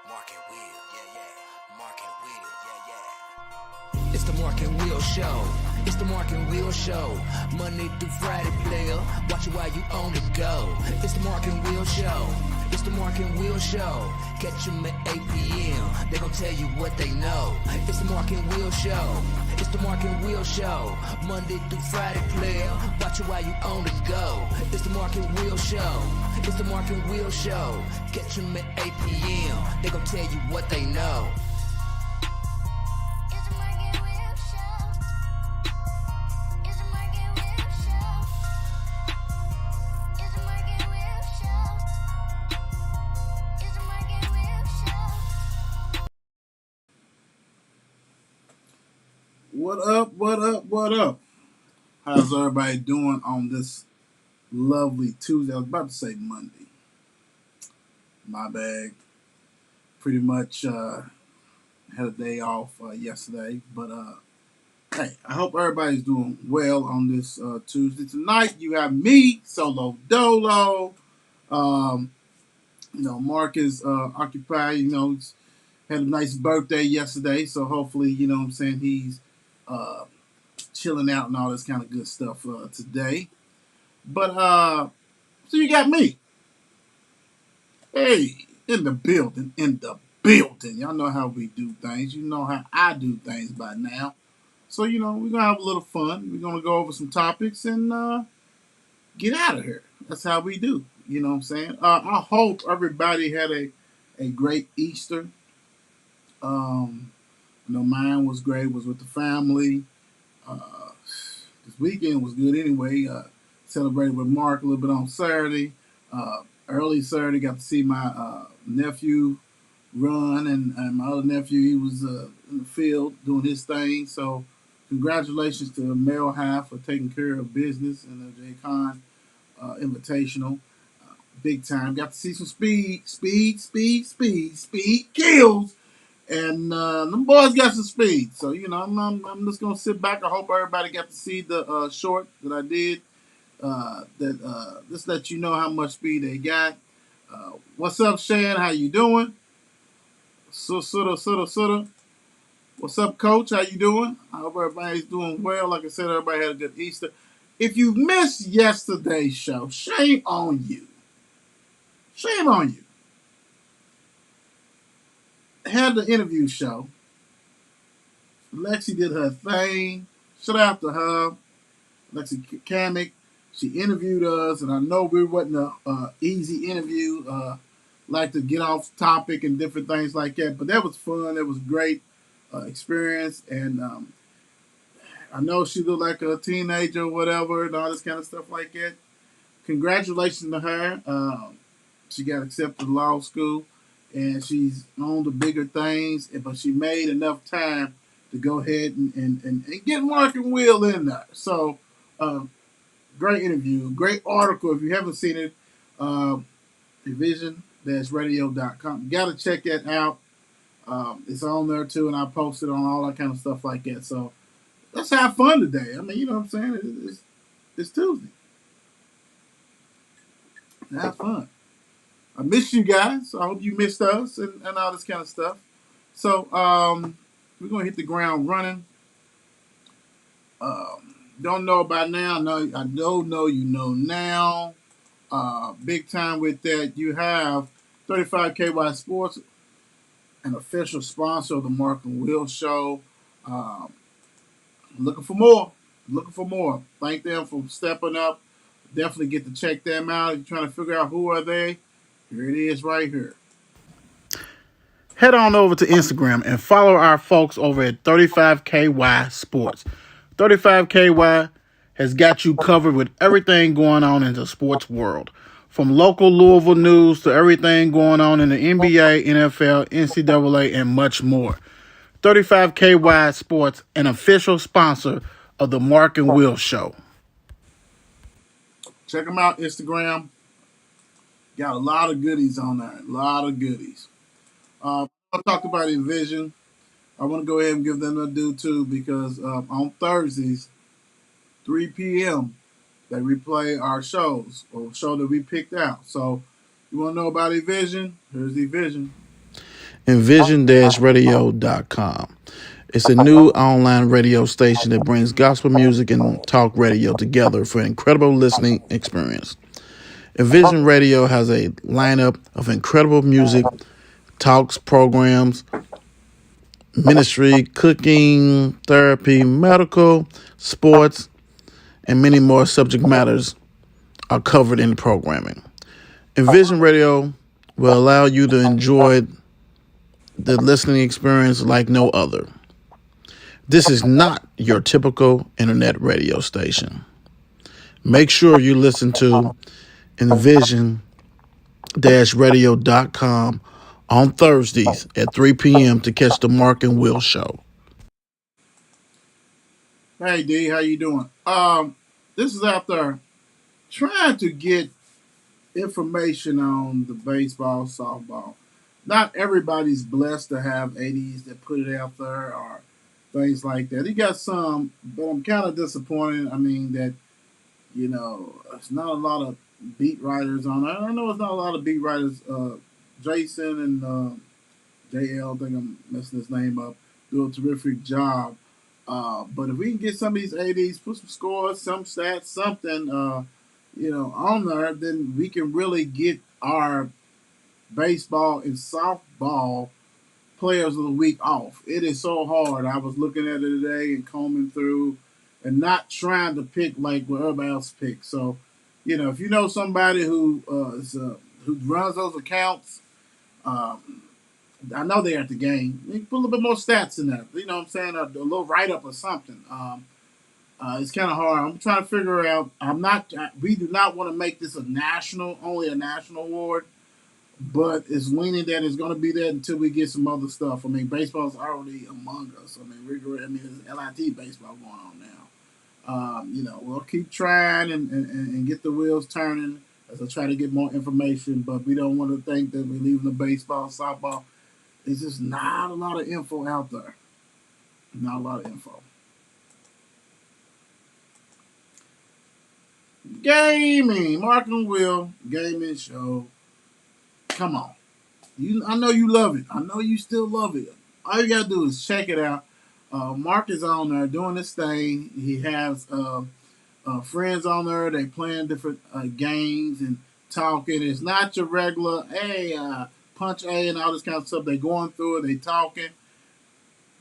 Mark and Will, yeah, yeah. Mark and Will, yeah, yeah. It's the Mark and Will Show. It's the Mark and Will Show. Monday through Friday, player. Watch it while you on the go. It's the Mark and Will Show. It's the Mark and Will Show. Catch them at 8 p.m. They gon' tell you what they know. It's the Mark and Will Show. It's the Mark and Will Show. Monday through Friday, player. Watch it while you on the go. It's the Mark and Will Show. It's the Mark and Will Show. Catch them at 8 p.m. They gon' tell you what they know. It's the Mark and Will Show. It's the Mark and Will Show. It's the Mark and Will Show. It's the Mark and Will Show. What up, what up, what up? How's everybody doing on this lovely Tuesday? I was about to say Monday. My bad. Pretty much had a day off yesterday. But hey, I hope everybody's doing well on this Tuesday. Tonight you have me, Solo Dolo. Mark is occupied. He's had a nice birthday yesterday. So hopefully, he's chilling out and all this kind of good stuff today. But so you got me. Hey, in the building. Y'all know how we do things. You know how I do things by now. So, we're going to have a little fun. We're going to go over some topics and get out of here. That's how we do. You know what I'm saying? I hope everybody had a great Easter. Mine was great. Was with the family. This weekend was good anyway. Celebrated with Mark a little bit on Saturday. Early Saturday, got to see my nephew run, and my other nephew, he was in the field doing his thing. So congratulations to Mel Half for taking care of business in the J-Con Invitational. Big time. Got to see some speed kills. And them boys got some speed. So, I'm just going to sit back. I hope everybody got to see the short that I did. Just let you know how much speed they got. What's up, Shan? How you doing? What's up, Coach? How you doing? I hope everybody's doing well. Like I said, everybody had a good Easter. If you missed yesterday's show, shame on you. Shame on you. Had the interview show. Lexi did her thing. Shout out to her. Lexi Kamek. She interviewed us, and I know we wasn't an easy interview. Like to get off topic and different things like that, but that was fun. It was a great experience, and I know she looked like a teenager or whatever, and all this kind of stuff like that. Congratulations to her. She got accepted to law school, and she's on the bigger things, but she made enough time to go ahead and get Mark and Will in there. So, great interview, great article. If you haven't seen it, division-radio.com. You got to check that out. It's on there too, and I posted on all that kind of stuff like that. So let's have fun today. I mean, you know what I'm saying? It's Tuesday. Have fun. I missed you guys. I hope you missed us and all this kind of stuff. So we're going to hit the ground running. Don't know about now. I don't know you know now. Big time with that. You have 35KY Sports, an official sponsor of the Mark and Will Show. Looking for more. Thank them for stepping up. Definitely get to check them out. If you're trying to figure out who are they, here it is right here. Head on over to Instagram and follow our folks over at 35KY Sports. 35KY has got you covered with everything going on in the sports world. From local Louisville news to everything going on in the NBA, NFL, NCAA, and much more. 35KY Sports, an official sponsor of the Mark and Will Show. Check them out, Instagram. Got a lot of goodies on there. A lot of goodies. I talked about Envision. I want to go ahead and give them a due too because on Thursdays, 3 p.m., they replay our shows or show that we picked out. So you want to know about Envision? Here's Envision. envision-radio.com. It's a new online radio station that brings gospel music and talk radio together for an incredible listening experience. Envision Radio has a lineup of incredible music, talks, programs, ministry, cooking, therapy, medical, sports, and many more subject matters are covered in the programming. Envision Radio will allow you to enjoy the listening experience like no other. This is not your typical internet radio station. Make sure you listen to envision-radio.com on Thursdays at 3 p.m. to catch the Mark and Will show. Hey D, how you doing? This is out there trying to get information on the baseball, softball. Not everybody's blessed to have ADs that put it out there or things like that. You got some, but I'm kind of disappointed. I mean that it's not a lot of beat writers on it. I know it's not a lot of beat writers. Jason and JL, I think I'm messing his name up, do a terrific job. But if we can get some of these ADs, put some scores, some stats, something, on there, then we can really get our baseball and softball players of the week off. It is so hard. I was looking at it today and combing through and not trying to pick like what everybody else picks. So, if you know somebody who runs those accounts, I know they're at the game. You can put a little bit more stats in there. You know what I'm saying? A little write up or something. It's kind of hard. I'm trying to figure out. We do not want to make this only a national award, but it's leaning that it's going to be that until we get some other stuff. I mean, baseball's already among us. I mean, there's LIT baseball going on now. We'll keep trying and get the wheels turning as I try to get more information, but we don't want to think that we're leaving the baseball, softball. There's just not a lot of info out there. Not a lot of info. Gaming, Mark and Will, gaming show. Come on. I know you love it. I know you still love it. All you gotta do is check it out. Mark is on there doing this thing. He has friends on there. They playing different games and talking. It's not your regular, hey, punch A and all this kind of stuff. They going through it. They talking.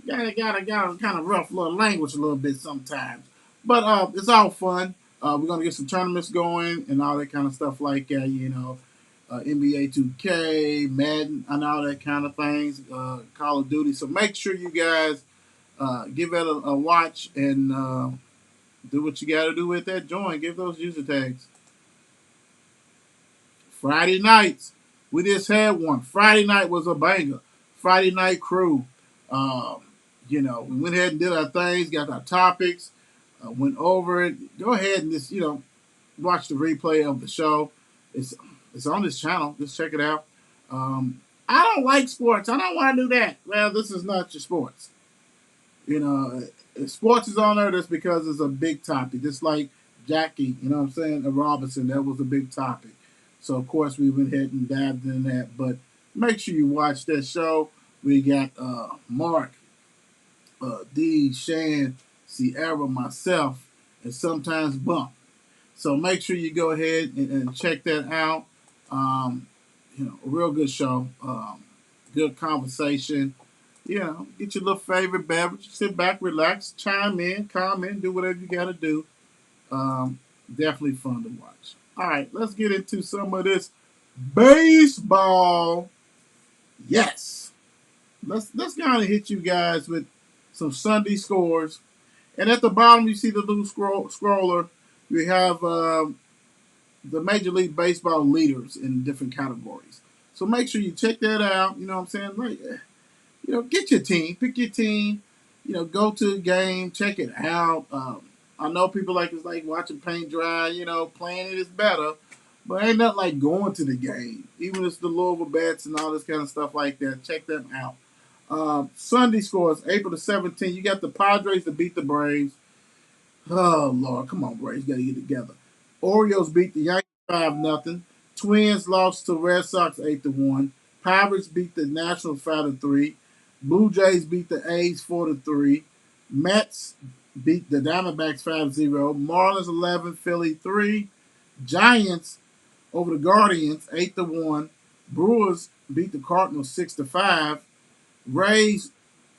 Got kind of rough little language a little bit sometimes, but it's all fun. We're gonna get some tournaments going and all that kind of stuff like that. NBA 2K, Madden, and all that kind of things, Call of Duty. So make sure you guys give that a watch and do what you got to do with that. Join, give those user tags. Friday nights, we just had one. Friday night was a banger. Friday night crew. We went ahead and did our things, got our topics, went over it. Go ahead and just, watch the replay of the show. It's on this channel. Just check it out. I don't like sports. I don't want to do that. Well, this is not your sports. If sports is on there, that's because it's a big topic. Just like Jackie, Robinson, that was a big topic. So, of course, we went ahead and dived in that. But make sure you watch that show. We got Mark, D, Shan, Sierra, myself, and sometimes Bump. So make sure you go ahead and check that out. A real good show. Good conversation. Get your little favorite beverage. Sit back, relax, chime in, comment, do whatever you got to do. Definitely fun to watch. All right, let's get into some of this baseball. Yes. Let's kind of hit you guys with some Sunday scores. And at the bottom, you see the little scroller. We have the Major League Baseball leaders in different categories. So make sure you check that out. You know what I'm saying? Like, get your team. Pick your team. Go to a game. Check it out. I know people it's like watching paint dry. Playing it is better. But ain't nothing like going to the game. Even if it's the Louisville Bats and all this kind of stuff like that. Check them out. Sunday scores, April the 17th. You got the Padres to beat the Braves. Oh, Lord. Come on, Braves. You got to get together. Orioles beat the Yankees 5-0. Twins lost to Red Sox 8-1. Pirates beat the Nationals 5-3. Blue Jays beat the A's 4-3. Mets beat the Diamondbacks 5-0. Marlins 11, Philly 3. Giants over the Guardians 8-1. Brewers beat the Cardinals 6-5. Rays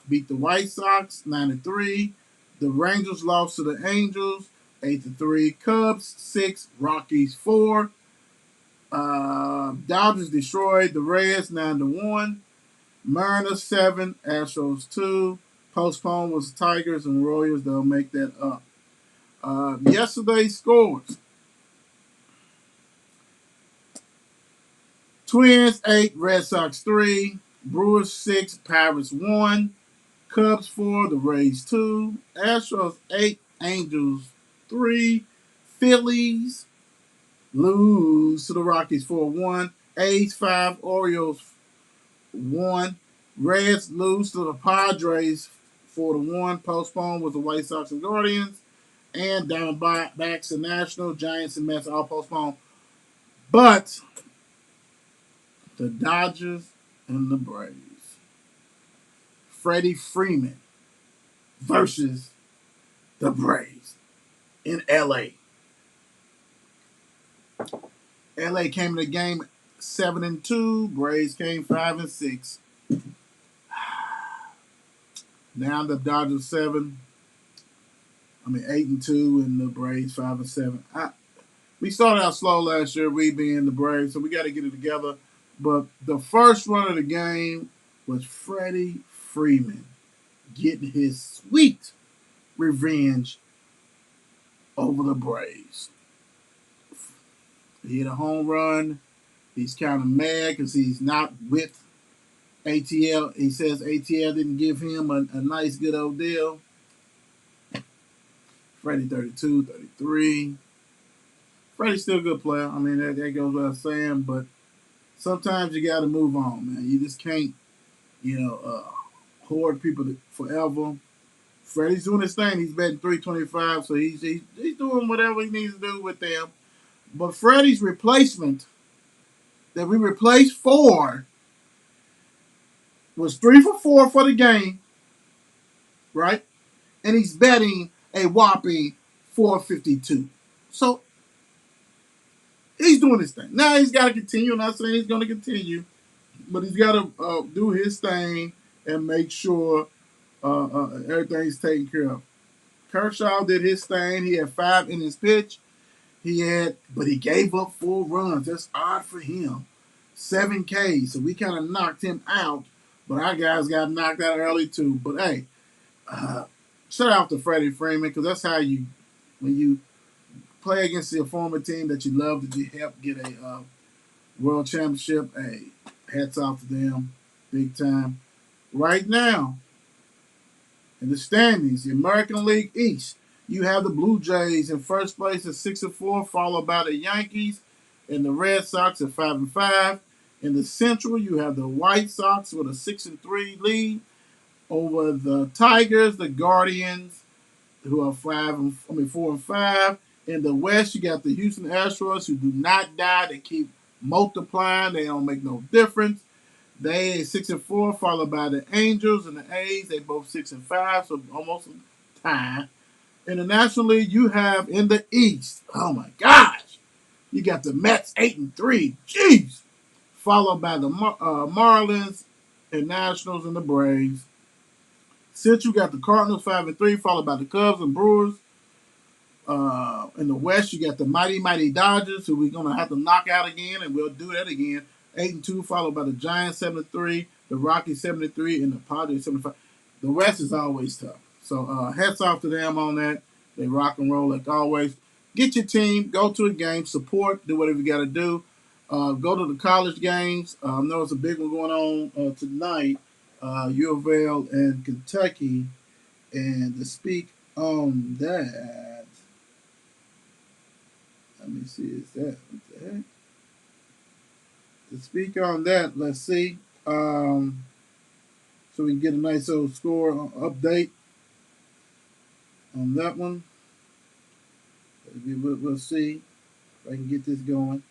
beat the White Sox 9-3. The Rangers lost to the Angels 8-3. Cubs 6, Rockies 4. Dodgers destroyed the Reds 9-1. Mariners 7, Astros 2. Postponed was Tigers and Royals. They'll make that up. Yesterday's scores. Twins 8, Red Sox 3. Brewers 6, Pirates 1. Cubs 4, the Rays 2. Astros 8, Angels 3. Phillies lose to the Rockies 4-1. A's 5, Orioles 1. Reds lose to the Padres 4-1. Postponed was the White Sox and Guardians. And Diamondbacks and Nationals, Giants and Mets all postponed. But the Dodgers and the Braves. Freddie Freeman versus the Braves in LA. LA came to the game 7-2. Braves came 5-6. Now the Dodgers 8-2, and the Braves 5-7. We started out slow last year, we being the Braves, so we got to get it together. But the first run of the game was Freddie Freeman getting his sweet revenge over the Braves. He hit a home run. He's kind of mad because he's not with ATL. He says ATL didn't give him a nice, good old deal. Freddie 32, 33. Freddie's still a good player. I mean, that goes without saying, but sometimes you got to move on, man. You just can't, hoard people forever. Freddie's doing his thing. He's betting 325, so he's doing whatever he needs to do with them. But Freddie's replacement that we replaced for was 3 for 4 for the game, right? And he's betting a whopping 452. So he's doing his thing. Now he's got to continue. I'm not saying he's going to continue, but he's got to do his thing and make sure everything's taken care of. Kershaw did his thing. He had 5 innings pitched. But he gave up 4 runs. That's odd for him. 7 Ks. So we kind of knocked him out. But our guys got knocked out early too. But hey, shout out to Freddie Freeman, because that's how when you play against your former team that you love, that you helped get a world championship. Hey, hats off to them, big time. Right now, in the standings, the American League East, you have the Blue Jays in first place at 6-4, followed by the Yankees and the Red Sox at 5-5. In the Central, you have the White Sox with a 6-3 lead over the Tigers, the Guardians, who are 4-5. In the West, you got the Houston Astros, who do not die. They keep multiplying. They don't make no difference. They 6-4, followed by the Angels and the A's. They both 6-5, so almost a tie. In the National League, you have in the East, oh my gosh, you got the Mets 8-3, jeez, followed by the Marlins and Nationals and the Braves. Since you got the Cardinals 5-3, followed by the Cubs and Brewers. In the West, you got the mighty Dodgers, who we're gonna have to knock out again, and we'll do that again. 8-2, followed by the Giants 7-3, the Rockies 7-3, and the Padres 7-5. The West is always tough. So hats off to them on that. They rock and roll like always. Get your team, go to a game, support, do whatever you got to do. Go to the college games. I know it's a big one going on tonight. U of L and Kentucky. And to speak on that, let me see, is that, what the heck? To speak on that, let's see. So we can get a nice little score update on that one. We'll see if I can get this going.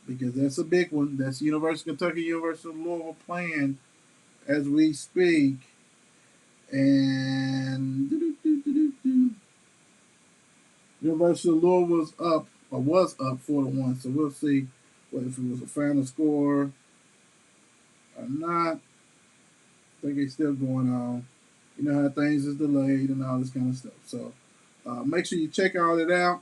because that's a big one. That's University of Kentucky, University of Louisville playing as we speak. And University of Louisville was up 4-1. So we'll see if it was a final score or not. I think it's still going on. You know how things is delayed and all this kind of stuff. So make sure you check all that out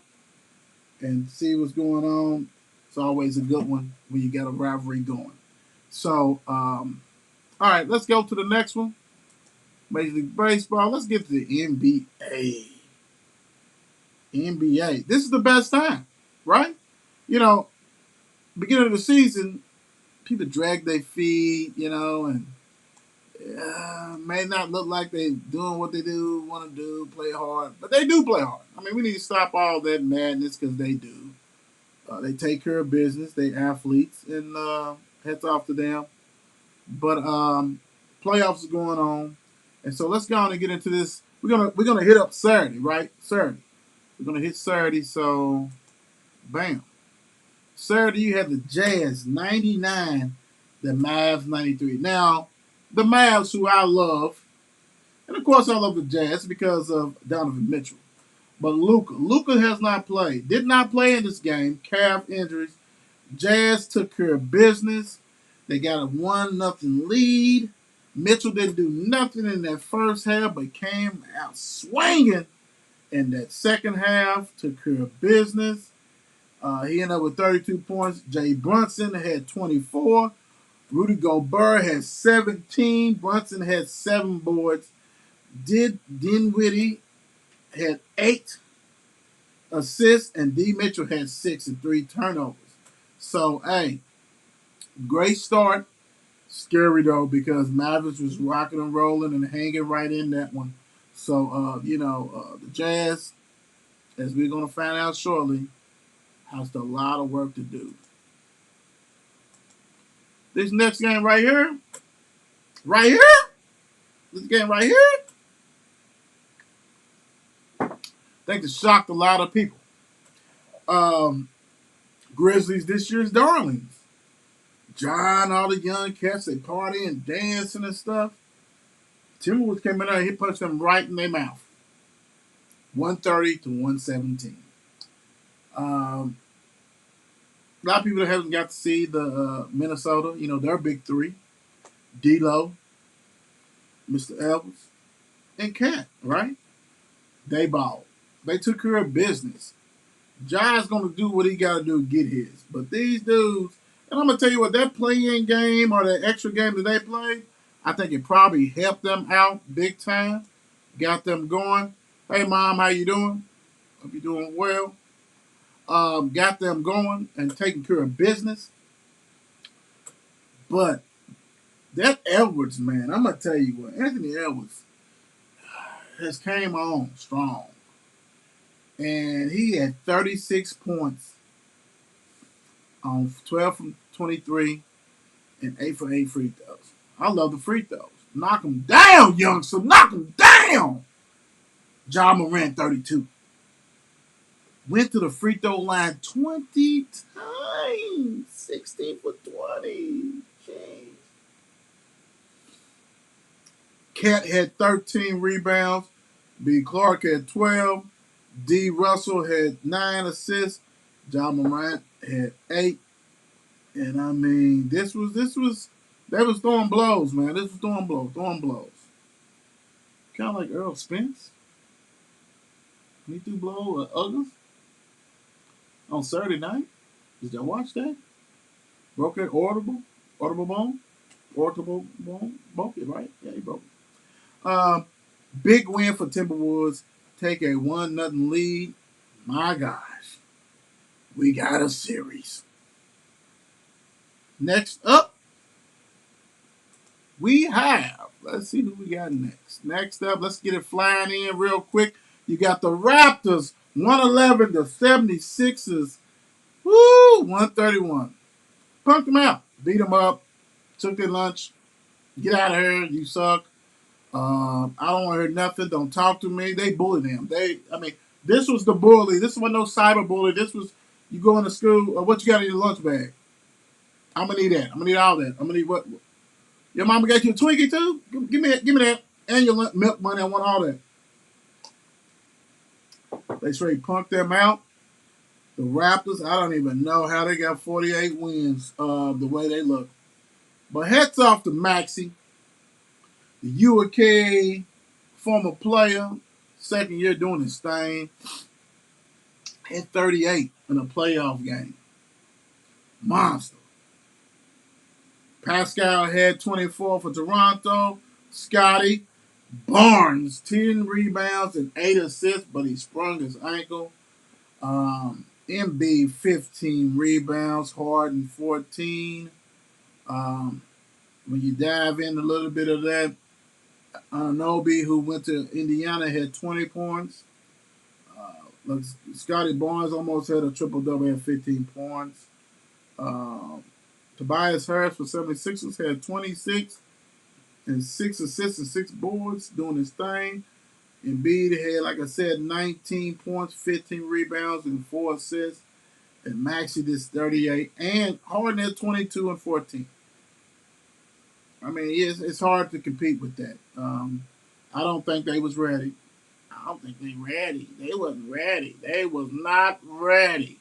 and see what's going on. It's always a good one when you got a rivalry going. So, all right, let's go to the next one. Major League Baseball. Let's get to the NBA. NBA. This is the best time, right? You know, beginning of the season, people drag their feet, and may not look like they doing what they do, want to do, play hard, but they do play hard. I mean, we need to stop all that madness because they do. They take care of business. They athletes, and hats off to them. But playoffs is going on, and so let's go on and get into this. We're gonna hit up Saturday, right? Saturday. We're gonna hit Saturday. So, bam. Saturday you have the Jazz 99, the Mavs 93. Now, the Mavs, who I love, and of course I love the Jazz because of Donovan Mitchell. But Luka has not played. Did not play in this game. Calf injuries. Jazz took care of business. They got a 1-0 lead. Mitchell didn't do nothing in that first half, but came out swinging in that second half. Took care of business. He ended up with 32 points. Jay Brunson had 24. Rudy Gobert had 17. Brunson had 7 boards. Dinwiddie had 8 assists, and D. Mitchell had 6 and 3 turnovers. So, hey, great start. Scary, though, because Mavericks was rocking and rolling and hanging right in that one. So, the Jazz, as we're going to find out shortly, has a lot of work to do. This next game right here, this game right here, I think it shocked a lot of people. Grizzlies this year's darlings. John, all the young cats, they partying, dancing and stuff. Timberwolves came in there and he punched them right in their mouth. 130 to 117. A lot of people that haven't got to see the Minnesota, their big three. D'Lo, Mr. Elvis, and Cat, right? They balled. They took care of business. Jai's going to do what he got to do to get his. But these dudes, and I'm going to tell you what, that play-in game or that extra game that they played, I think it probably helped them out big time. Got them going. Hey, Mom, how you doing? Hope you're doing well. Got them going and taking care of business. But that Edwards, man, I'm going to tell you what, Anthony Edwards has came on strong. And he had 36 points on 12 from 23 and 8 for 8 free throws. I love the free throws. Knock them down, youngster. Knock them down. Ja Morant, 32. Went to the free throw line 20 times. 16 for 20. Jeez. Cat had 13 rebounds. B. Clark had 12. D. Russell had 9 assists. Ja Morant had 8. And I mean, they was throwing blows, man. This was throwing blows. Kind of like Earl Spence. He threw blows at Uggers on Saturday night. Did y'all watch that? Broke that audible bone, broke it, right? Yeah, he broke it. Big win for Timberwolves. Take a 1-0 lead. My gosh, we got a series. Next up, we have, let's see who we got next. Next up, let's get it flying in real quick. You got the Raptors, 111, the 76ers, 131. Punked them out, beat them up, took their lunch. Get out of here, you suck. I don't want to hear nothing. Don't talk to me. They bullied them. This was the bully. This was no cyber bully. This was you going to school. What you got in your lunch bag? I'm gonna need that. I'm gonna need all that. I'm gonna need what? Your mama got you a Twinkie too? Give me that. And your milk money. I want all that. They straight punked them out. The Raptors, I don't even know how they got 48 wins the way they look. But hats off to Maxey, the UK former player, second year doing his thing. Had 38 in a playoff game. Monster. Pascal had 24 for Toronto. Scotty Barnes, 10 rebounds and 8 assists, but he sprung his ankle. Embiid, 15 rebounds. Harden, 14. When you dive in a little bit of that, Anunoby, who went to Indiana, had 20 points. Scotty Barnes almost had a triple-double, had 15 points. Tobias Harris for 76ers had 26 and 6 assists and 6 boards doing his thing. Embiid had, like I said, 19 points, 15 rebounds, and 4 assists. And Maxey did 38. And Harden had 22 and 14. I mean, it's hard to compete with that. I don't think they was ready. I don't think they ready. They wasn't ready. They was not ready.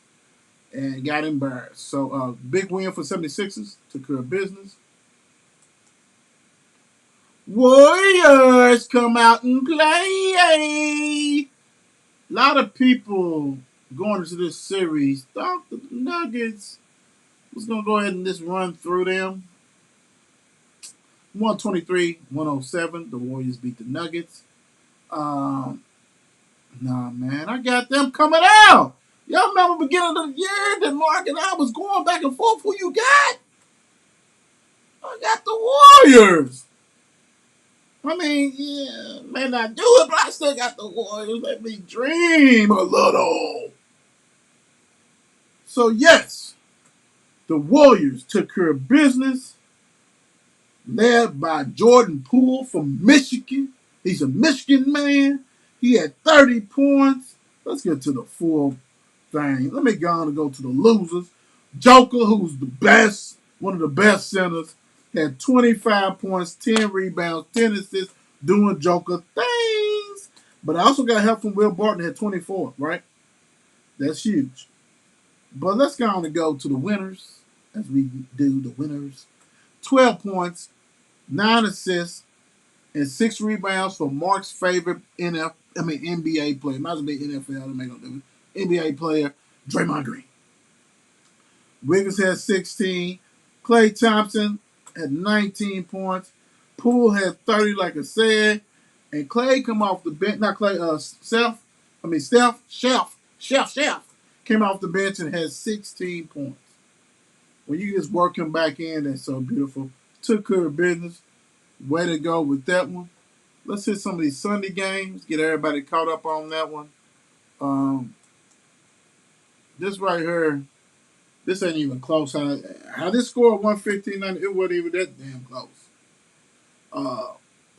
And got embarrassed. So, big win for 76ers. Took care of business. Warriors come out and play. A lot of people going into this series thought the Nuggets was going to go ahead and just run through them. 123-107. The Warriors beat the Nuggets. Nah, man. I got them coming out. Y'all remember beginning of the year that Mark and I was going back and forth. Who you got? I got the Warriors. I mean, yeah, may not do it, but I still got the Warriors. Let me dream a little. So, yes, the Warriors took care of business, led by Jordan Poole from Michigan. He's a Michigan man. He had 30 points. Let's get to the full thing. Let me go on and go to the losers. Joker, who's the best, one of the best centers, had 25 points, 10 rebounds, 10 assists, doing Joker things. But I also got help from Will Barton at 24, right? That's huge. But let's go on and go to the winners, as we do the winners. 12 points, 9 assists, and 6 rebounds for Mark's favorite NBA player. Might as well be NFL, it make no difference. NBA player, Draymond Green. Wiggins had 16. Klay Thompson had 19 points. Poole had 30, like I said. And Klay come off the bench. Not Klay, Chef came off the bench and had 16 points. When you just work him back in, that's so beautiful. Took care of business. Way to go with that one. Let's hit some of these Sunday games. Get everybody caught up on that one. This right here, this ain't even close. How this score 115, it wasn't even that damn close.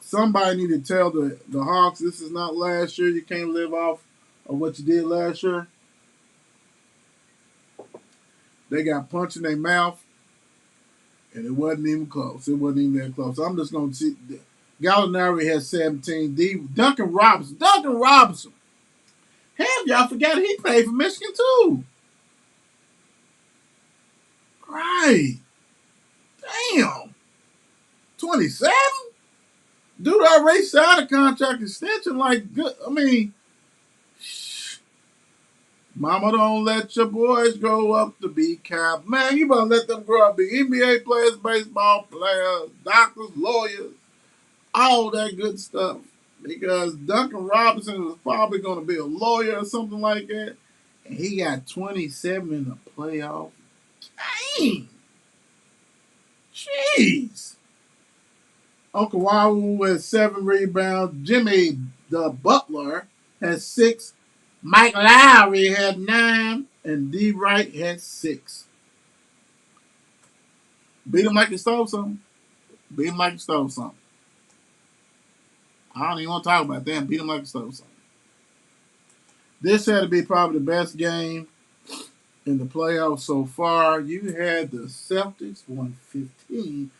Somebody need to tell the Hawks this is not last year. You can't live off of what you did last year. They got punched in their mouth, and it wasn't even close. It wasn't even that close. I'm just going to see. Gallinari has 17. Duncan Robinson. Have y'all forgot he played for Michigan too? Right. Damn. 27? Dude already signed a contract extension. Like, good. I mean, mama don't let your boys grow up to be cop. Man, you better let them grow up to be NBA players, baseball players, doctors, lawyers, all that good stuff. Because Duncan Robinson was probably going to be a lawyer or something like that. And he got 27 in the playoff. Dang. Jeez. Uncle Wawu has 7 rebounds. Jimmy the Butler has 6. Mike Lowry had 9. And D. Wright had 6. Beat him like he stole something. Beat him like he stole something. I don't even want to talk about that. Beat him like he stole something. This had to be probably the best game in the playoffs so far. You had the Celtics 115.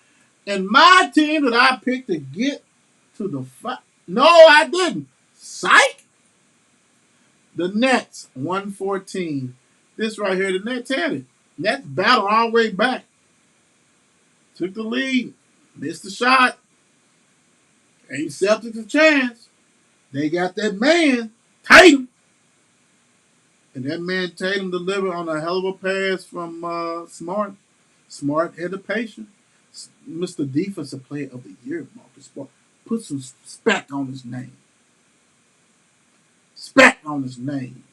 And my team that I picked to get to the fight. No, I didn't. Psych. The Nets 114. This right here, the Nets had it. Nets battled all the way back. Took the lead. Missed the shot. Ain't Celtics a chance. They got that man, Tatum. And that man Tatum delivered on a hell of a pass from Smart. Smart had the patience. Mr. Defensive Player of the Year, Marcus Smart. Put some spec on his name. Spec on his name.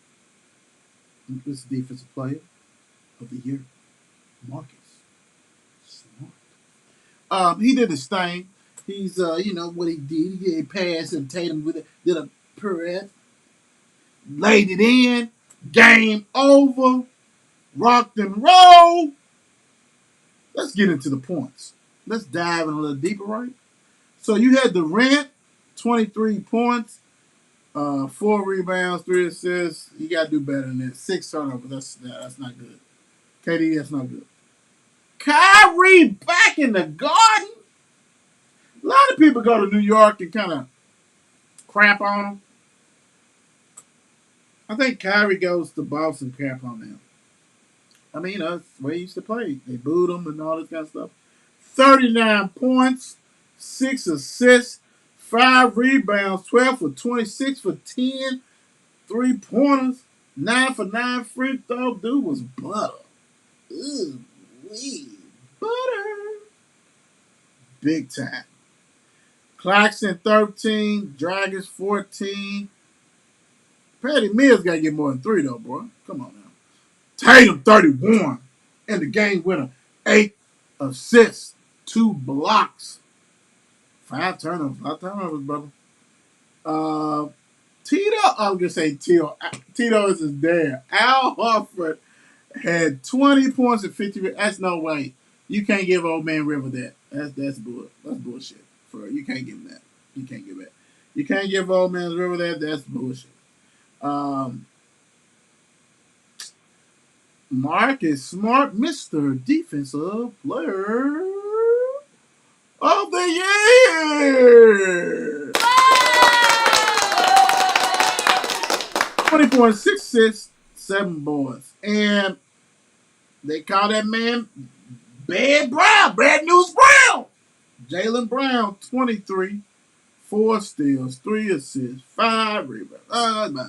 This Defensive Player of the Year, Marcus Smart. He did his thing. He's, you know what he did. He did a pass and Tatum with it. Did a pirouette. Laid it in. Game over. Rocked and roll. Let's get into the points. Let's dive in a little deeper, right? So you had Durant, 23 points, 4 rebounds, 3 assists. You got to do better than that. 6 turnovers. That's not good. KD, that's not good. Kyrie back in the Garden. A lot of people go to New York and kind of crap on him. I think Kyrie goes to Boston, crap on them. I mean, you know, that's the way he used to play. They booed him and all this kind of stuff. 39 points, 6 assists, 5 rebounds, 12 for 26 for 10, 3-pointers, 9 for 9 free throw. Dude was butter. Ooh, wee, butter. Big time. Claxton 13, Dragons 14. Patty Mills got to get more than 3 though, bro. Come on now. Tatum 31 and the game winner. 8 assists, 2 blocks, 5 turnovers. 5 turnovers, brother. Tito, I'm gonna say Tito. Tito is his dad. Al Horford had 20 points and 50. That's no way. You can't give old man River that. That's bullshit. For you can't give him that. You can't give that. You can't give old man River that. That's bullshit. Marcus Smart, Mr. Defensive Player of the Year. 20.6 assists, 7 boards. And they call that man Bad Brown, Bad News Brown. Jaylen Brown, 23, 4 steals, 3 assists, 5 rebounds.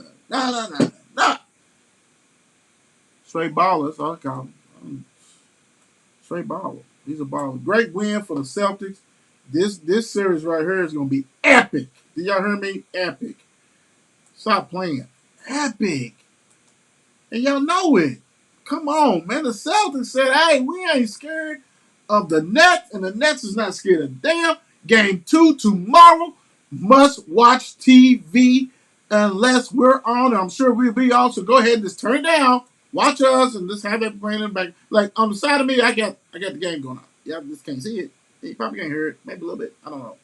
Straight baller, that's all I call him. Straight baller. He's a baller. Great win for the Celtics. This series right here is going to be epic. Did y'all hear me? Epic. Stop playing. Epic. And y'all know it. Come on, man. The Celtics said, hey, we ain't scared of the Nets, and the Nets is not scared of damn. Game 2 tomorrow. Must watch TV unless we're on. I'm sure we'll be on, so go ahead and just turn it down. Watch us and just have that brain in the back. Like on the side of me, I got the game going on. Y'all just can't see it. You probably can't hear it. Maybe a little bit. I don't know.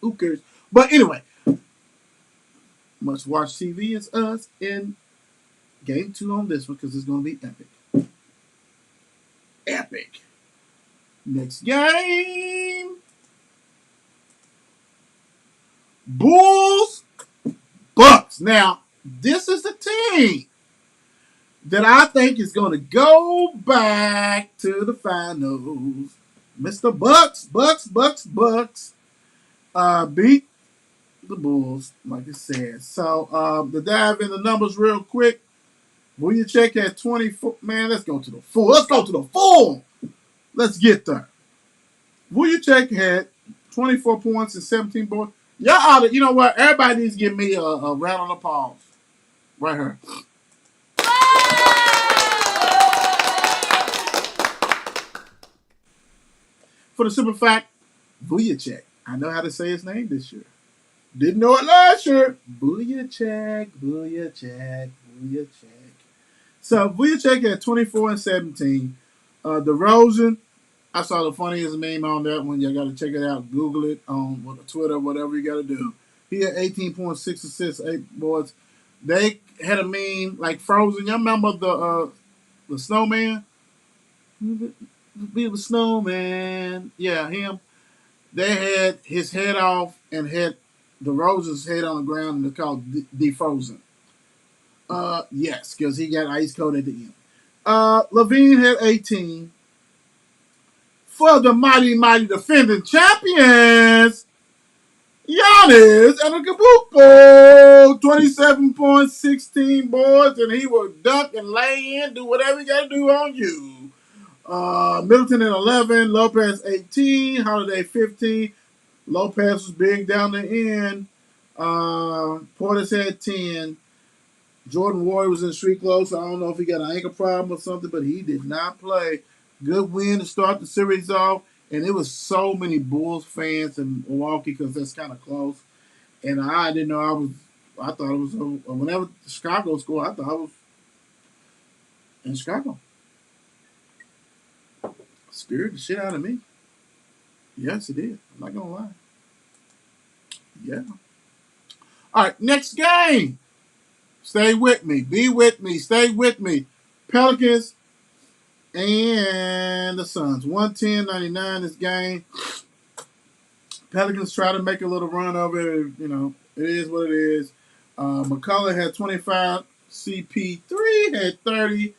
Who cares? But anyway, must watch TV is us in game 2 on this one because it's going to be epic. Epic. Next game. Bulls, Bucks. Now, this is the team that I think is going to go back to the finals. Mr. Bucks beat the Bulls, like I said. So, to dive in the numbers real quick, Vucevic at 24. Man, let's go to the full. Let's get there. Vucevic had 24 points and 17 boards. Y'all ought to, you know what? Everybody needs to give me a round of applause. Right here. For the simple fact, Vucevic. I know how to say his name this year. Didn't know it last year. Vucevic. So Vucevic had 24 and 17. DeRozan, I saw the funniest meme on that one. Y'all got to check it out. Google it on Twitter, whatever you got to do. He had 18.6 assists, 8 boards. They had a meme like Frozen. Y'all remember the the snowman. Be the snowman. Yeah, him. They had his head off and had DeRozan's head on the ground, and it's called defrozen. Yes, because he got ice cold at the end. Levine had 18 for the mighty defending champions. Giannis Antetokounmpo, 27 points, 16 boards, and he will dunk and lay in, do whatever he got to do on you. Middleton at 11, Lopez 18, Holiday 15. Lopez was big down the end. Portis had 10. Jordan Ward was in street clothes, so I don't know if he got an ankle problem or something, but he did not play. Good win to start the series off. And it was so many Bulls fans in Milwaukee because that's kind of close. And I didn't know I thought it was, whenever Chicago scored, I thought I was in Chicago. Scared the shit out of me. Yes, it did. I'm not going to lie. Yeah. All right, next game. Stay with me. Be with me. Stay with me. Pelicans and the Suns. 110-99 this game. Pelicans try to make a little run of it. You know, it is what it is. McCullough had 25. CP3 had 30.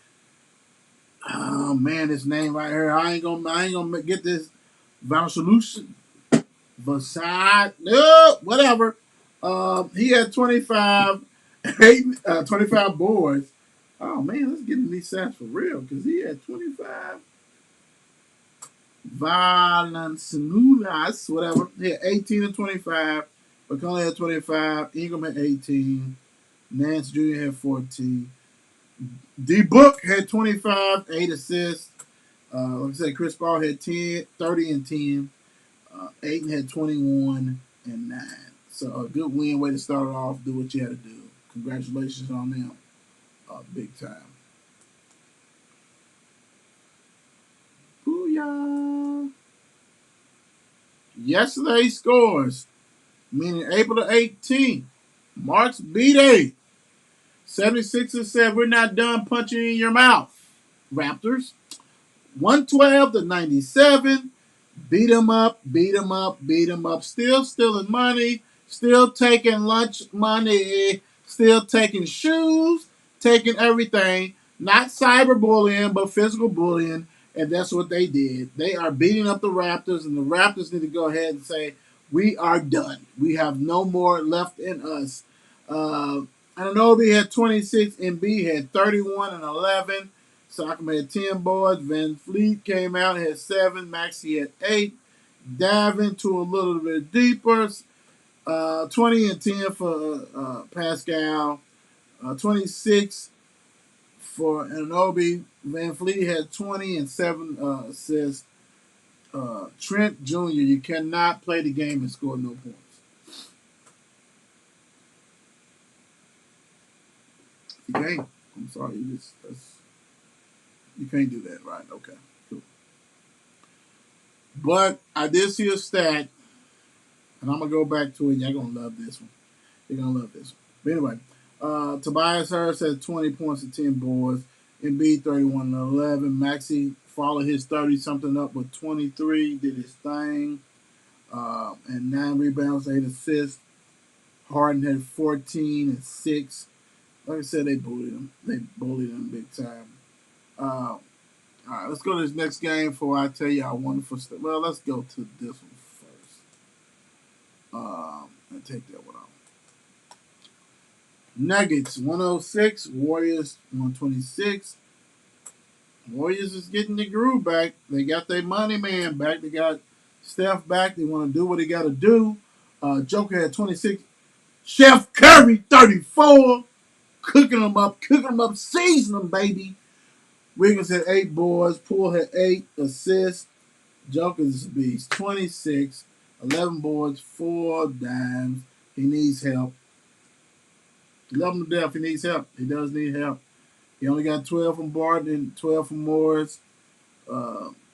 Oh man, this name right here. I ain't gonna get this Vasilevskiy. Vasad. No, whatever. He had 25. 25 boards. Oh man, let's get in these stats for real because he had 25. Valanciunas, whatever. He had 18 and 25. McCullough had 25. Ingram had 18. Nance Jr. had 14. D Book had 25, 8 assists. Like I said, Chris Paul had 10, 30 and 10. Ayton had 21 and 9. So a good win, way to start it off. Do what you had to do. Congratulations on them. Big time. Booyah. Yesterday's scores, meaning April the 18th. Mark's B-Day. 76ers said, we're not done punching in your mouth. Raptors. 112-97. Beat them up, beat them up, beat them up. Still stealing money. Still taking lunch money. Still taking shoes. Taking everything. Not cyberbullying, but physical bullying. And that's what they did. They are beating up the Raptors, and the Raptors need to go ahead and say, we are done. We have no more left in us. Anunoby had 26. Embiid had 31 and 11. Siakam had 10 boards. Van Fleet came out and had 7. Maxey had 8. Davin to a little bit deeper. 20 and 10 for Pascal. 26 for Anunoby. Van Fleet had 20 and 7 assists. Trent Jr., you cannot play the game and score no points. You can't. I'm sorry. You can't do that, right? Okay, cool. But I did see a stat, and I'm going to go back to it. Y'all going to love this one. You're going to love this one. But anyway, Tobias Harris had 20 points and 10 boards. Embiid 31 and 11. Maxey followed his 30-something up with 23. Did his thing. And 9 rebounds, 8 assists. Harden had 14 and 6. Like I said, they bullied him. They bullied him big time. All right, let's go to this next game before I tell you how wonderful stuff. Well, let's go to this one first. And take that one off. Nuggets 106, Warriors 126. Warriors is getting the groove back. They got their money man back. They got Steph back. They want to do what they got to do. Joker had 26. Chef Curry 34. Cooking them up, seasoning them, baby. Wiggins had 8 boards. Poole had 8 assists. Joker's a beast. 26, 11 boards, 4 dimes. He needs help. Love him to death. He needs help. He does need help. He only got 12 from Barton and 12 from Morris.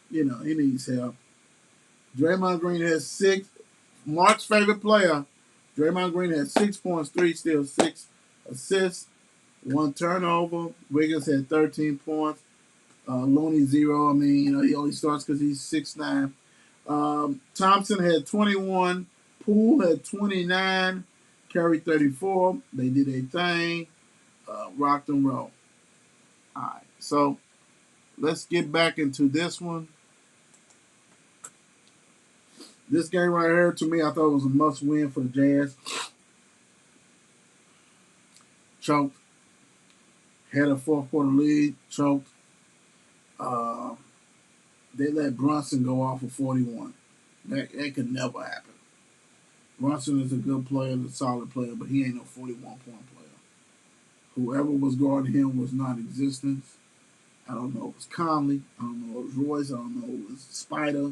He needs help. Draymond Green has 6. Mark's favorite player. Draymond Green had 6 points, 3 steals, 6 assists, 1 turnover. Wiggins had 13 points. Looney 0. I mean, he only starts because he's 6'9". Thompson had 21. Poole had 29. Curry 34. They did a thing. Rocked and roll. All right. So let's get back into this one. This game right here, to me, I thought it was a must-win for the Jazz. Choked. Had a fourth-quarter lead. Choked. They let Brunson go off of 41. That could never happen. Brunson is a good player, a solid player, but he ain't no 41-point player. Whoever was guarding him was non-existent. I don't know if it was Conley. I don't know if it was Royce. I don't know if it was Spider.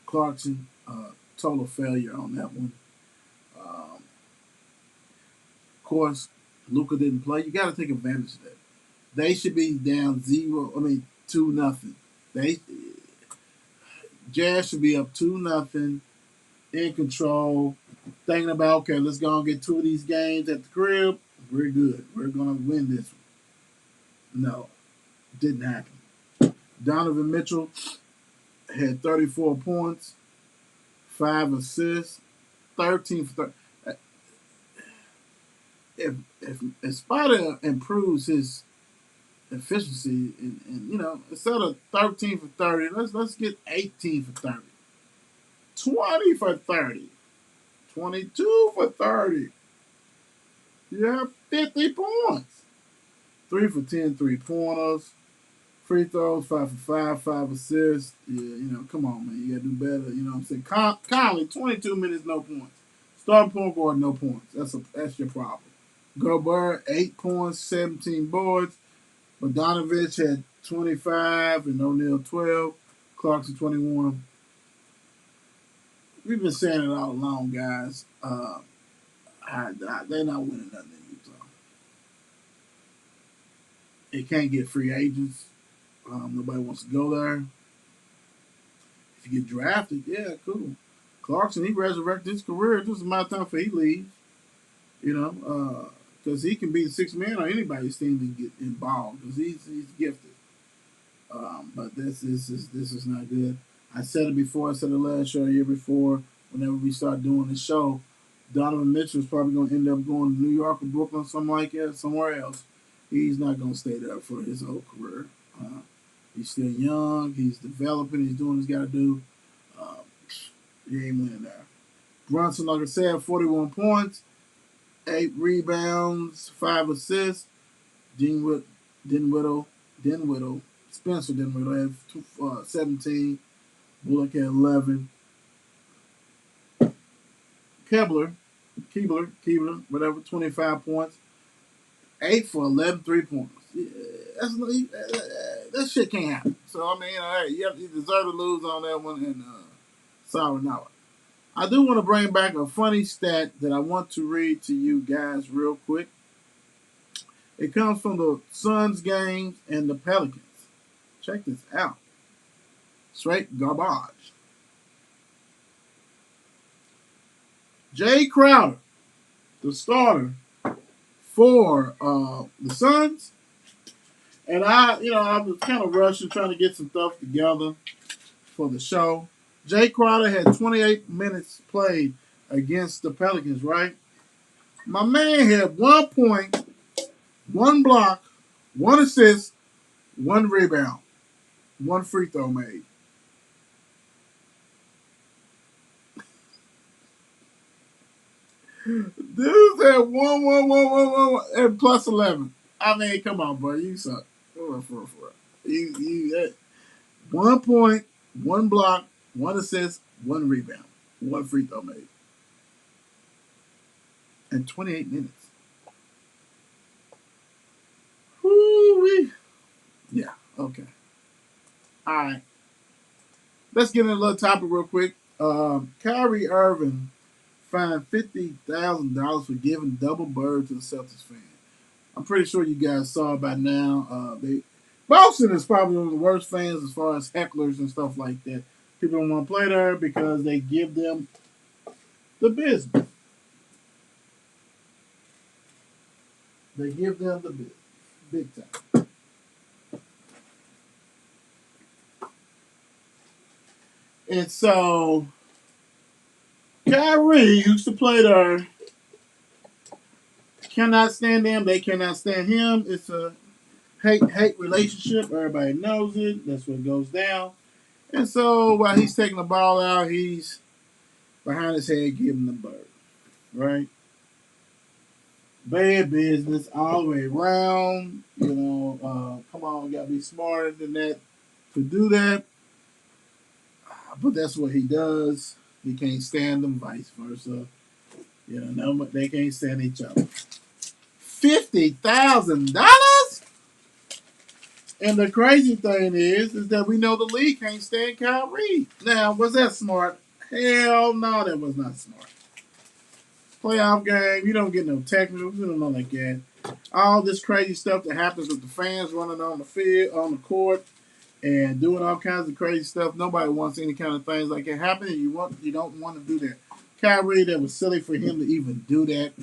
Clarkson. Total failure on that one. Of course, Luka didn't play. You got to take advantage of that. They should be down 2-0. Jazz should be up 2-0, in control, thinking about, okay, let's go and get 2 of these games at the crib. We're good. We're going to win this one. No, didn't happen. Donovan Mitchell had 34 points, 5 assists, 13 for 30. If Spider improves his efficiency and instead of 13 for 30, let's get 18 for 30. 20 for 30. 22 for 30. You have 50 points. 3 for 10 3-pointers. Free throws, 5 for 5, 5 assists. Yeah, come on, man. You got to do better. You know what I'm saying? Conley, 22 minutes, no points. Starting point guard, no points. That's your problem. Gobert, 8 points, 17 boards. Bogdanovich had 25 and O'Neal 12. Clarkson 21. We've been saying it all along, guys. They're not winning nothing in Utah. They can't get free agents. Nobody wants to go there. If you get drafted, yeah, cool. Clarkson, he resurrected his career. Just a matter of time for he leaves. Because he can be the sixth man on anybody's team and get involved because he's gifted. But this is not good. I said it before. I said it last show, year before. Whenever we start doing the show, Donovan Mitchell is probably going to end up going to New York or Brooklyn, something like that, somewhere else. He's not going to stay there for his whole career. He's still young. He's developing. He's doing what he's got to do. He ain't winning there. Brunson, like I said, 41 points, 8 rebounds, 5 assists. Spencer Dinwiddie had 17. Bullock had 11. Keebler, whatever, 25 points. 8 for 11 3-pointers. Yeah, that shit can't happen. So, I mean, hey, you deserve to lose on that one, and sorry now. I do want to bring back a funny stat that I want to read to you guys real quick. It comes from the Suns games and the Pelicans. Check this out. Straight garbage. Jay Crowder, the starter for the Suns, and I was kind of rushing, trying to get some stuff together for the show. Jay Crowder had 28 minutes played against the Pelicans, right? My man had 1 point, 1 block, 1 assist, 1 rebound, 1 free throw made. Dude had 1, and plus 11. I mean, come on, bro. You suck. For you had 1 point, 1 block, 1 assist, 1 rebound, 1 free throw made. In 28 minutes. Woo-wee. Yeah, okay. All right. Let's get in a little topic real quick. Kyrie Irving fined $50,000 for giving double bird to the Celtics fan. I'm pretty sure you guys saw by now. Boston is probably one of the worst fans as far as hecklers and stuff like that. People don't want to play there because they give them the business. They give them the business. Big time. And so Kyrie used to play there. Cannot stand them. They cannot stand him. It's a hate relationship. Everybody knows it. That's what goes down. And so while he's taking the ball out, he's behind his head giving the bird. Right? Bad business all the way around. Come on, you gotta be smarter than that to do that. But that's what he does. He can't stand them, vice versa. No, they can't stand each other. $50,000. And the crazy thing is that we know the league can't stand Kyrie. Now, was that smart? Hell no, that was not smart. Playoff game, you don't get no technicals, you don't know like that. All this crazy stuff that happens with the fans running on the field, on the court, and doing all kinds of crazy stuff. Nobody wants any kind of things like that happening. You don't want to do that. Kyrie, that was silly for him to even do that.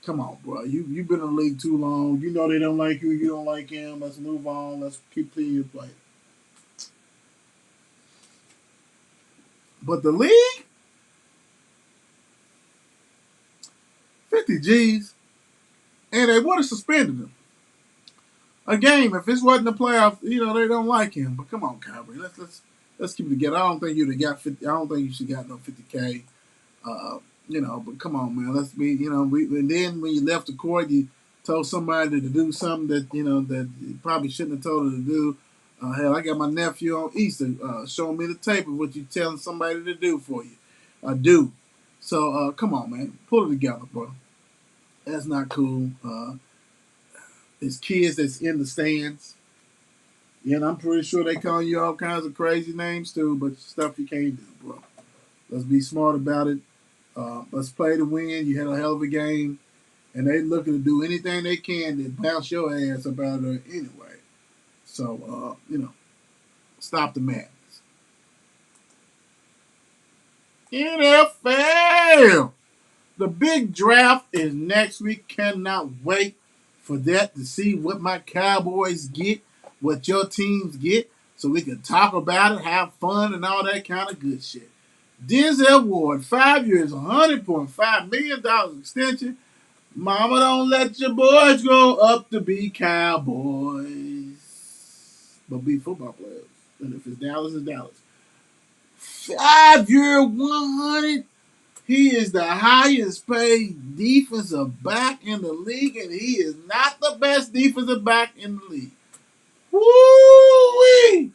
Come on, bro. You've been in the league too long. You know they don't like you. You don't like him. Let's move on. Let's keep playing your play. But the league, 50 G's, and they would have suspended him. A game, if this wasn't the playoff, they don't like him. But come on, Kyrie, let's keep it together. I don't think you'd have got 50. I don't think you should have got no 50K. But come on, man. Let's be, and then when you left the court, you told somebody to do something that you probably shouldn't have told her to do. Hell, I got my nephew on Easter showing me the tape of what you telling somebody to do for you, do. So come on, man, pull it together, bro. That's not cool. It's kids that's in the stands. Yeah, and I'm pretty sure they call you all kinds of crazy names too, but stuff you can't do, bro. Let's be smart about it. Let's play to win. You had a hell of a game, and they looking to do anything they can to bounce your ass up out of there anyway. So, stop the madness. NFL! The big draft is next week. Cannot wait for that to see what my Cowboys get, what your teams get, so we can talk about it, have fun, and all that kind of good shit. Denzel Ward, 5 years, $100.5 million extension. Mama, don't let your boys grow up to be Cowboys, but be football players. And if it's Dallas, it's Dallas. 5-year, 100. He is the highest paid defensive back in the league, and he is not the best defensive back in the league. Woo-wee!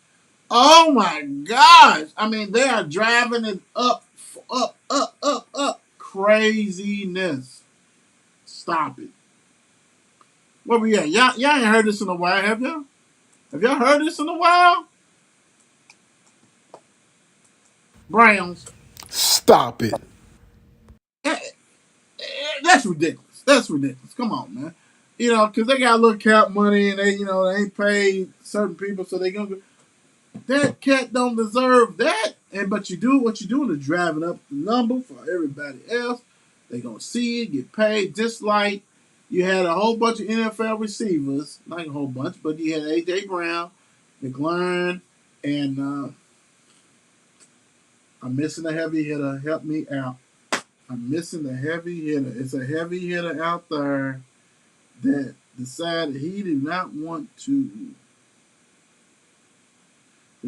Oh my gosh. I mean, they are driving it up. Craziness. Stop it. Where we at? Y'all ain't heard this in a while, have y'all? Have y'all heard this in a while? Browns. Stop it. That's ridiculous. That's ridiculous. Come on, man. Because they got a little cap money and they ain't paid certain people, so they gonna. That cat don't deserve that. But you do what you're doing is driving up the number for everybody else. They gonna see it, get paid. Just like you had a whole bunch of NFL receivers, not a whole bunch, but you had AJ Brown, McLaurin, and I'm missing a heavy hitter. Help me out. I'm missing a heavy hitter. It's a heavy hitter out there that decided he did not want to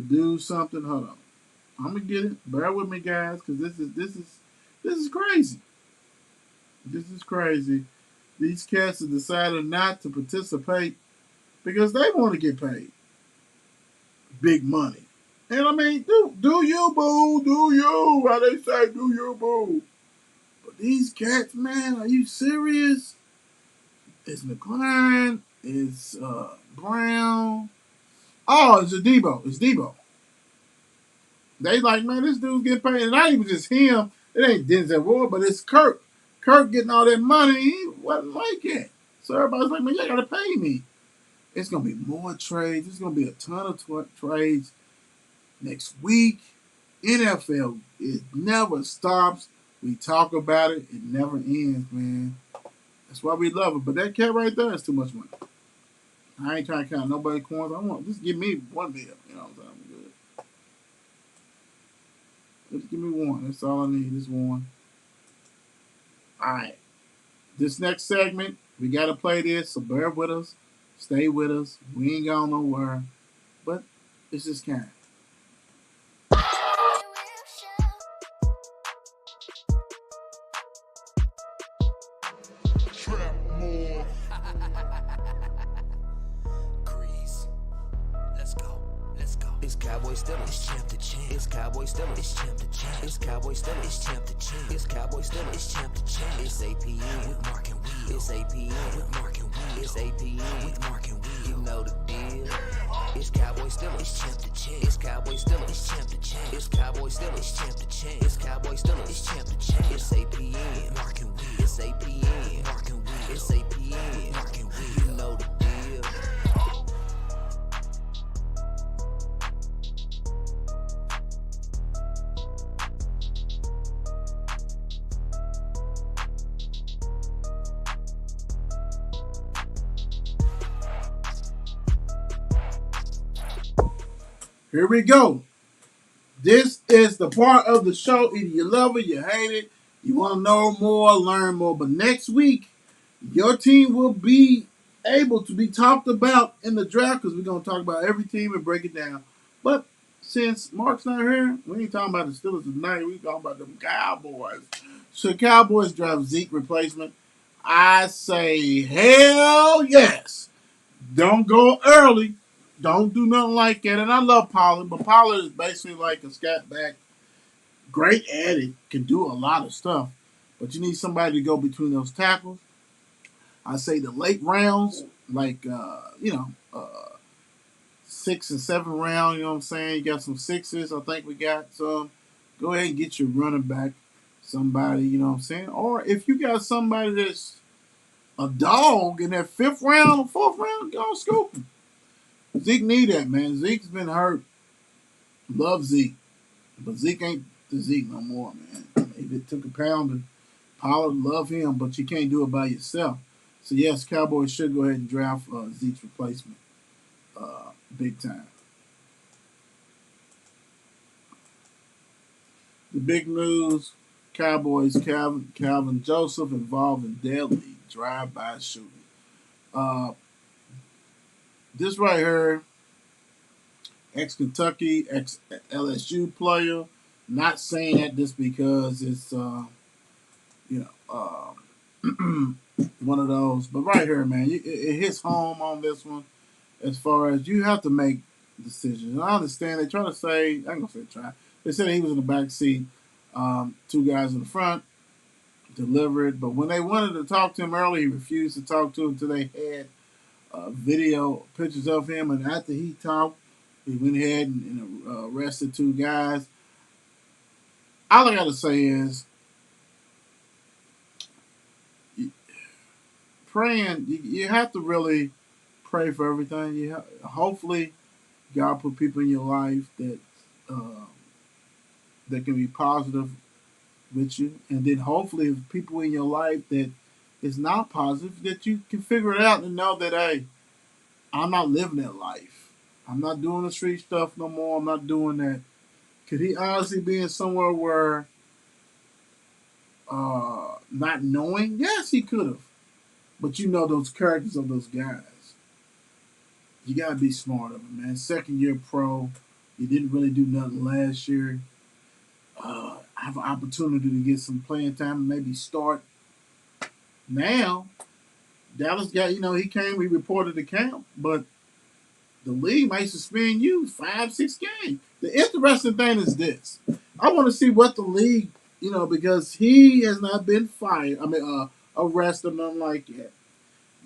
do something. Hold on, I'm gonna get it. Bear with me, guys, because this is crazy. This is crazy. These cats have decided not to participate because they want to get paid big money. And I mean, do you, boo? Do you? How they say, do you, boo? But these cats, man, are you serious? It's McLaurin. It's Brown. Oh, it's Debo. It's Debo. They like, man, this dude's getting paid. And not even just him. It ain't Denzel Ward, but it's Kirk. Kirk getting all that money. He wasn't like it. So everybody's like, man, you got to pay me. It's going to be more trades. There's going to be a ton of trades next week. NFL, it never stops. We talk about it. It never ends, man. That's why we love it. But that cat right there is too much money. I ain't trying to count nobody's coins. I want just give me $1 million. You know what I'm saying? I'm good. Just give me one. That's all I need is one. All right. This next segment, we got to play this, so bear with us. Stay with us. We ain't going nowhere. But it's just kind. Grease. Let's go. Let's go. It's Cowboy Stiller. It's champ to champ. It's Cowboy Stiller. It's champ to champ. It's Cowboy Stiller. It's champ to champ. It's Cowboy Stiller. It's champ to champ. It's APN with Mark and Will. It's APN with Mark and Will. It's APN with Mark and Will. You know the deal. It's Cowboy Stiller. It's champ to champ. It's Cowboy Stiller. It's champ to champ. It's Cowboy Stiller. It's champ to champ. It's Cowboy Stiller. It's champ to champ. It's APN Mark and Will. It's APN Mark and Will. It's APN Mark and Will. You know the deal. Here we go. This is the part of the show. Either you love it, you hate it, you want to know more, learn more. But next week, your team will be able to be talked about in the draft because we're going to talk about every team and break it down. But since Mark's not here, we ain't talking about the Steelers tonight. We talking about them Cowboys. So Cowboys draft Zeke replacement. I say hell yes. Don't go early. Don't do nothing like that. And I love Pollard, but Pollard is basically like a scat back. Great at it, can do a lot of stuff. But you need somebody to go between those tackles. I say the late rounds, like 6 and 7 round, you know what I'm saying? You got some sixes, I think we got some. Go ahead and get your running back, somebody, you know what I'm saying? Or if you got somebody that's a dog in that 5th round or 4th round, go scoop him. Zeke need that, man. Zeke's been hurt. Love Zeke. But Zeke ain't the Zeke no more, man. If it took a pound, Pollard love him, but you can't do it by yourself. So, yes, Cowboys should go ahead and draft Zeke's replacement big time. The big news, Cowboys Calvin Joseph involved in deadly drive-by shooting. This right here, ex-Kentucky, ex-LSU player, not saying that just because it's, one of those. But right here, man, it hits home on this one as far as you have to make decisions. And I understand they try to say, I ain't going to say try. They said he was in the back seat, 2 guys in the front, delivered. But when they wanted to talk to him early, he refused to talk to him until they had video pictures of him, and after he talked, he went ahead and arrested 2 guys. All I gotta say is, praying. You have to really pray for everything. Hopefully, God put people in your life that that can be positive with you, and then hopefully, if people in your life that is not positive, that you can figure it out and know that, hey, I'm not living that life. I'm not doing the street stuff no more. I'm not doing that. Could he honestly be in somewhere where not knowing? Yes, he could have. But you know those characters of those guys. You got to be smart of it, man. 2nd year pro. You didn't really do nothing last year. Have an opportunity to get some playing time and maybe start now. Dallas got, he came, he reported to camp, but the league might suspend you 5-6 games. The interesting thing is this. I want to see what the league, because he has not been fired. Arrested, nothing like that.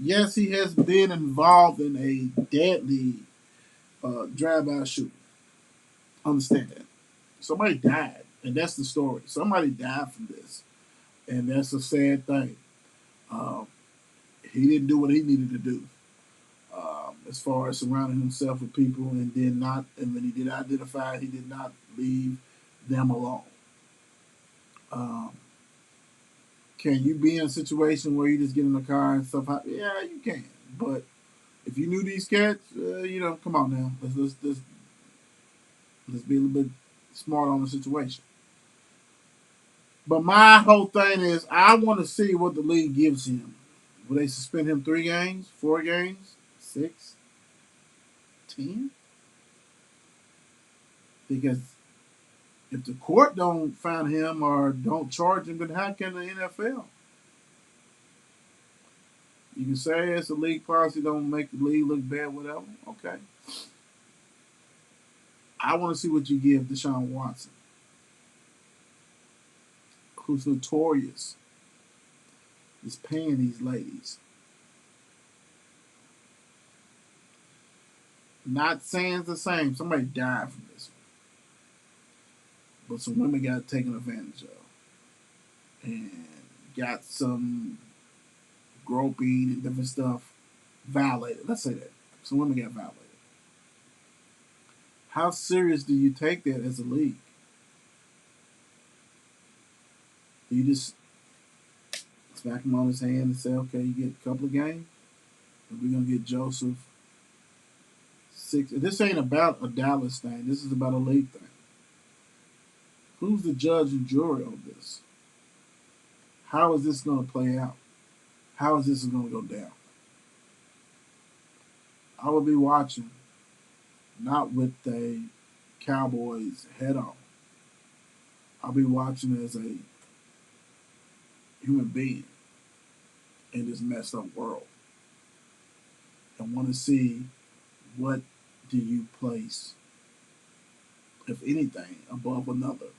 Yes, he has been involved in a deadly drive-by shooting. Understand that. Somebody died, and that's the story. Somebody died from this, and that's a sad thing. He didn't do what he needed to do as far as surrounding himself with people, and when he did identify, he did not leave them alone. Can you be in a situation where you just get in the car and stuff? Yeah, you can. But if you knew these cats, come on now. Let's be a little bit smart on the situation. But my whole thing is, I want to see what the league gives him. Will they suspend him 3 games, 4 games, 6, 10? Because if the court don't find him or don't charge him, then how can the NFL? You can say it's a league policy, don't make the league look bad, whatever. Okay. I want to see what you give Deshaun Watson, who's notorious, is paying these ladies. Not saying it's the same. Somebody died from this one. But some women got taken advantage of. And got some groping and different stuff violated. Let's say that. Some women got violated. How serious do you take that as a league? Do you just smack him on his hand and say, okay, you get a couple of games? And we're going to get Joseph 6. This ain't about a Dallas thing. This is about a league thing. Who's the judge and jury on this? How is this going to play out? How is this going to go down? I will be watching, not with a Cowboys head on. I'll be watching as a human being in this messed up world. And want to see what do you place, if anything, above another,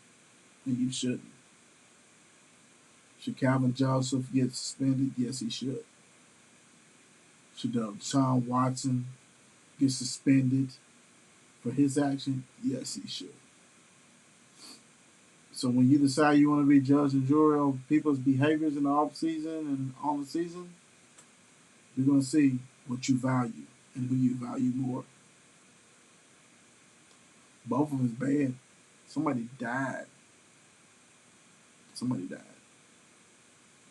and you shouldn't. Should Calvin Joseph get suspended? Yes, he should. Should Deshaun Watson get suspended for his action? Yes, he should. So when you decide you want to be judge and jury of people's behaviors in the off season and on the season, you're going to see what you value and who you value more. Both of them is bad. Somebody died. Somebody died.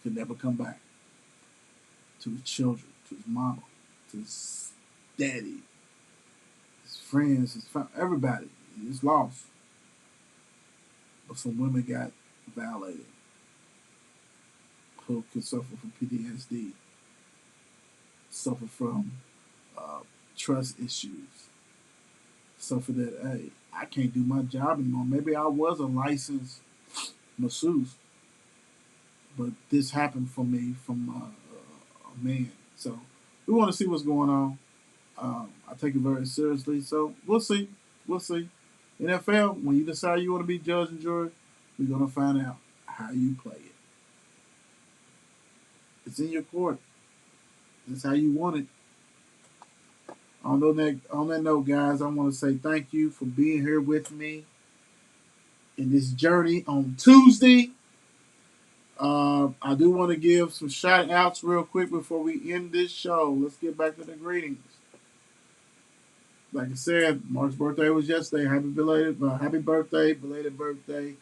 Could never come back. To his children, to his mama, to his daddy, his friends, his family, everybody. He's lost. But some women got violated who could suffer from PTSD, suffer from trust issues, suffer that, hey, I can't do my job anymore. Maybe I was a licensed masseuse, but this happened for me from a man. So we want to see what's going on. I take it very seriously. So we'll see. We'll see. NFL, when you decide you want to be judge and jury, we're going to find out how you play it. It's in your court. That's how you want it. On that note, guys, I want to say thank you for being here with me in this journey on Tuesday. I do want to give some shout outs real quick before we end this show. Let's get back to the greetings. Like I said, Mark's birthday was yesterday. Happy birthday, belated birthday.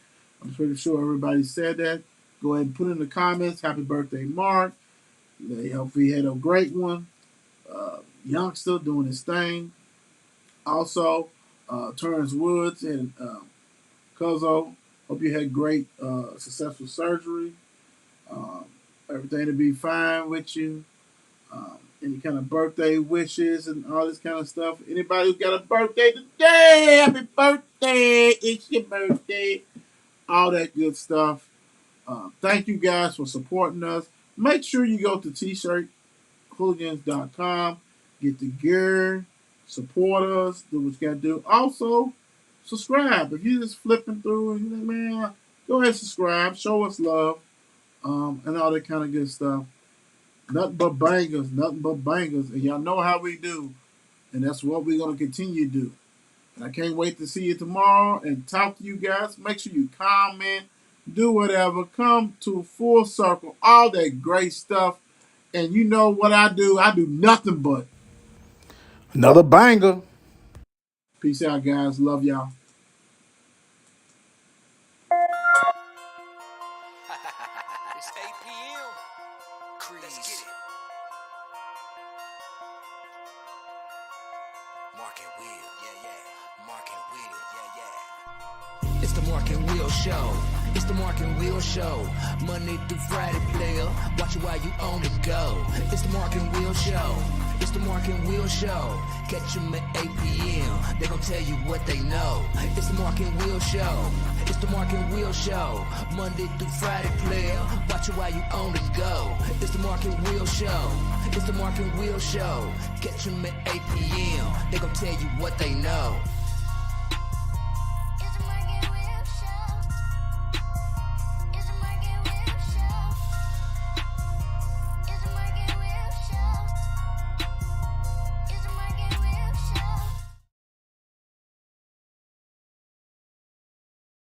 I'm pretty sure everybody said that. Go ahead and put in the comments, happy birthday, Mark. I hope he had a great one. Youngster doing his thing. Also, Terrence Woods and Cuzzo, hope you had great, successful surgery. Everything to be fine with you. Any kind of birthday wishes and all this kind of stuff. Anybody who got a birthday today, happy birthday. It's your birthday. All that good stuff. Thank you guys for supporting us. Make sure you go to t-shirthooligans.com. Get the gear. Support us. Do what you got to do. Also, subscribe. If you're just flipping through and you think, man, go ahead and subscribe. Show us love. And all that kind of good stuff. Nothing but bangers. And y'all know how we do. And that's what we're going to continue to do. And I can't wait to see you tomorrow and talk to you guys. Make sure you comment. Do whatever. Come to a full circle. All that great stuff. And you know what I do? I do nothing but. Another banger. Peace out, guys. Love y'all. It's 8 p.m. Let's get it. Mark and Will, yeah. Mark and Will, yeah. It's the Mark and Will Show. It's the Mark and Will Show. Monday through Friday, player. Watch it while you on the go. It's the Mark and Will Show. It's the Mark and Will Show. Catch them at 8 p.m. They gon' tell you what they know. It's the Mark and Will Show. It's the Mark and Will Show. Monday through Friday, player. Watch it while you on the go. It's the Mark and Will Show. It's the Mark and Will Show. Catch them at 8 p.m. They gon' tell you what they know.